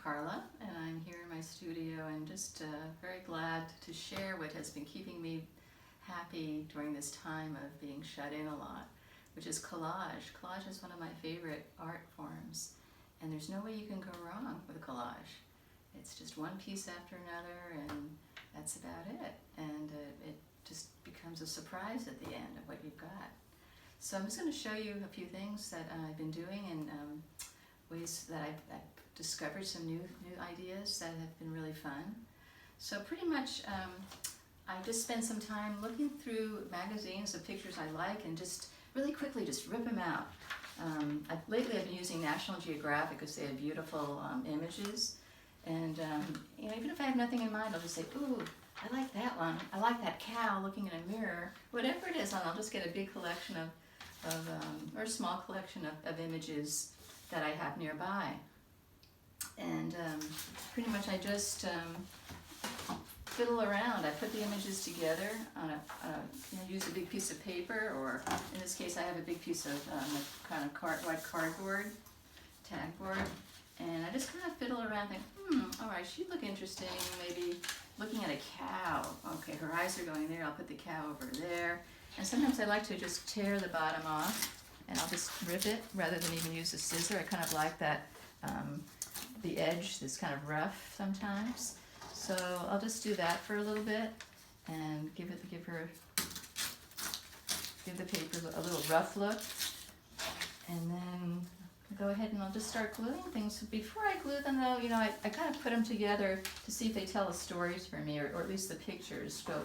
Carla, and I'm here in my studio and just very glad to share what has been keeping me happy during this time of being shut in a lot, which is collage. Collage is one of my favorite art forms, and there's no way you can go wrong with collage. It's just one piece after another, and that's about it. And it just becomes a surprise at the end of what you've got. So I'm just going to show you a few things that I've been doing and ways that I've discovered some new ideas that have been really fun. So pretty much I just spent some time looking through magazines of pictures I like and just really quickly just rip them out. Lately I've been using National Geographic because they have beautiful images, and you know, even if I have nothing in mind, I'll just say, ooh, I like that one. I like that cow looking in a mirror. Whatever it is, I'll just get a big collection or a small collection of images that I have nearby. And pretty much I just fiddle around. I put the images together on use a big piece of paper, or in this case I have a big piece of kind of white cardboard, tag board, and I just kind of fiddle around, think, all right, she'd look interesting, maybe looking at a cow. Okay, her eyes are going there, I'll put the cow over there. And sometimes I like to just tear the bottom off, and I'll just rip it rather than even use a scissor. I kind of like that, the edge is kind of rough sometimes. So I'll just do that for a little bit and give the paper a little rough look. And then go ahead and I'll just start gluing things. Before I glue them though, you know, I kind of put them together to see if they tell stories for me, or at least the pictures. So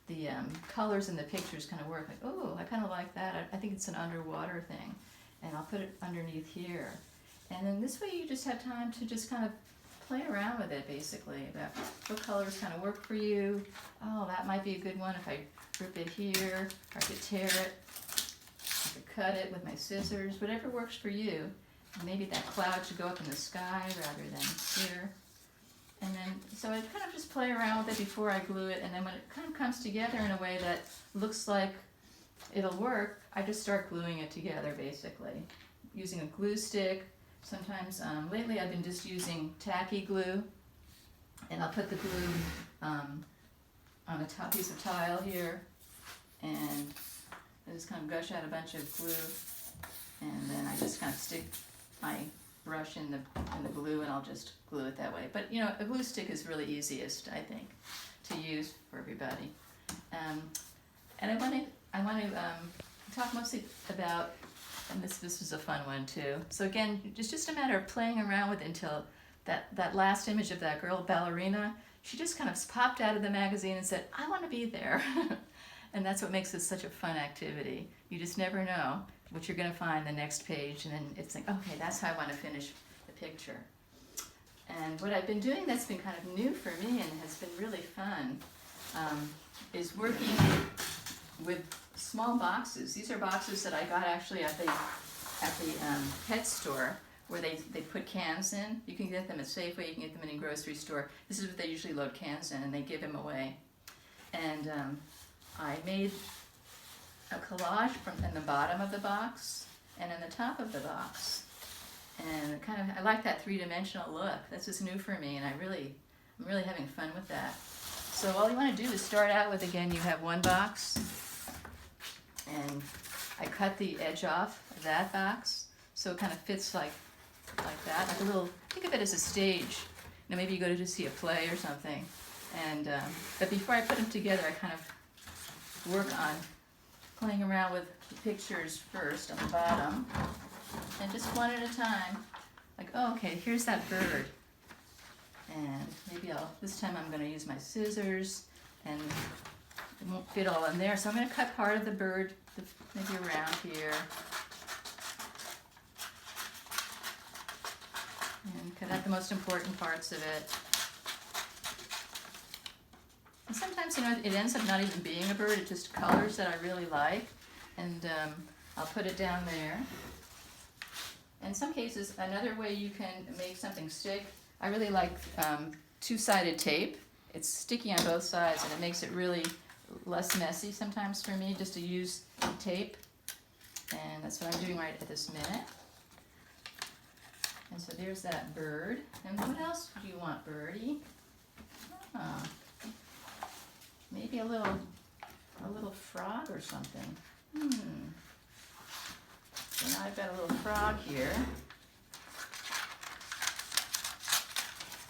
the colors in the pictures kind of work. Like, oh, I kind of like that. I think it's an underwater thing. And I'll put it underneath here. And then this way you just have time to just kind of play around with it, basically, about what colors kind of work for you. Oh, that might be a good one if I rip it here, or I could tear it, I could cut it with my scissors, whatever works for you. Maybe that cloud should go up in the sky rather than here. And then, so I kind of just play around with it before I glue it, and then when it kind of comes together in a way that looks like it'll work, I just start gluing it together, basically, using a glue stick. Sometimes, lately I've been just using tacky glue, and I'll put the glue on a top piece of tile here, and I just kind of gush out a bunch of glue, and then I just kind of stick my brush in the glue, and I'll just glue it that way. But you know, a glue stick is really easiest, I think, to use for everybody. And I want to talk mostly about, and this was a fun one too. So again, it's just a matter of playing around with it until that last image of that girl ballerina, she just kind of popped out of the magazine and said, I want to be there. And that's what makes this such a fun activity. You just never know what you're going to find the next page, and then it's like, okay, that's how I want to finish the picture. And what I've been doing that's been kind of new for me and has been really fun is working with small boxes. These are boxes that I got actually at the pet store, where they put cans in. You can get them at Safeway, you can get them in a grocery store. This is what they usually load cans in, and they give them away. And I made a collage in the bottom of the box and in the top of the box. And I like that three-dimensional look. That's just new for me, and I'm really having fun with that. So all you want to do is start out with, again, you have one box, and I cut the edge off of that box so it kind of fits like that, like a little, think of it as a stage. You know, maybe you go to see a play or something. And but before I put them together, I kind of work on playing around with the pictures first on the bottom, and just one at a time. Like, oh, okay, here's that bird. And maybe this time I'm going to use my scissors, and it won't fit all in there, so I'm going to cut part of the bird, maybe around here, and cut out the most important parts of it. And sometimes, you know, it ends up not even being a bird, it's just colors that I really like, and I'll put it down there. In some cases, another way you can make something stick, I really like two-sided tape. It's sticky on both sides, and it makes it really less messy sometimes for me just to use tape. And that's what I'm doing right at this minute. And so there's that bird. And what else do you want, birdie? Ah, maybe a little frog or something. So now I've got a little frog here.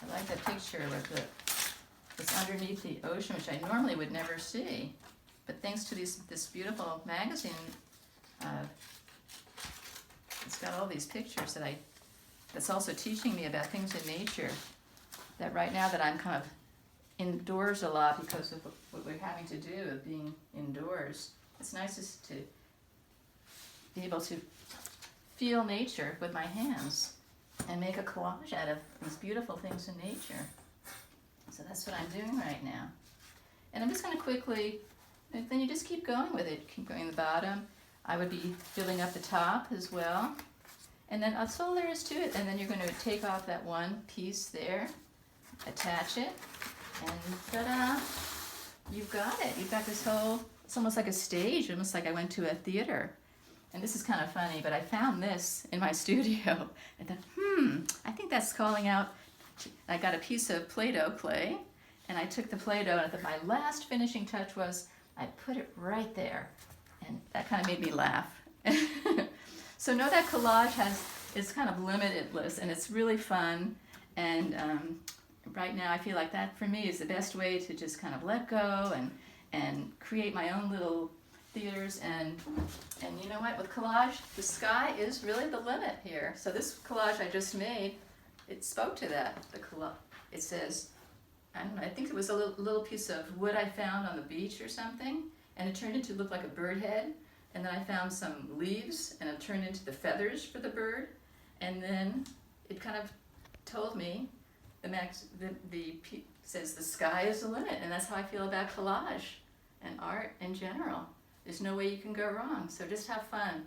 I like that picture with it's underneath the ocean, which I normally would never see. But thanks to this beautiful magazine, it's got all these pictures that's also teaching me about things in nature. That right now that I'm kind of indoors a lot because of what we're having to do of being indoors, it's nice to be able to feel nature with my hands and make a collage out of these beautiful things in nature. So that's what I'm doing right now. And I'm just going to quickly, then you just keep going with it. Keep going the bottom. I would be filling up the top as well. And then that's all there is to it. And then you're going to take off that one piece there, attach it, and ta-da! You've got it. You've got this whole, it's almost like a stage, almost like I went to a theater. And this is kind of funny, but I found this in my studio. I thought, I think that's calling out. I got a piece of Play-Doh clay, and I took the Play-Doh, and I thought my last finishing touch was I put it right there. And that kind of made me laugh. So know that collage is kind of limitless, and it's really fun. And right now I feel like that for me is the best way to just kind of let go and create my own little theaters. And you know what, with collage, the sky is really the limit here. So this collage I just made, it spoke to that. It says, I don't know, I think it was a little piece of wood I found on the beach or something, and it turned into look like a bird head. And then I found some leaves, and it turned into the feathers for the bird. And then it kind of told me, says the sky is the limit, and that's how I feel about collage and art in general. There's no way you can go wrong, so just have fun.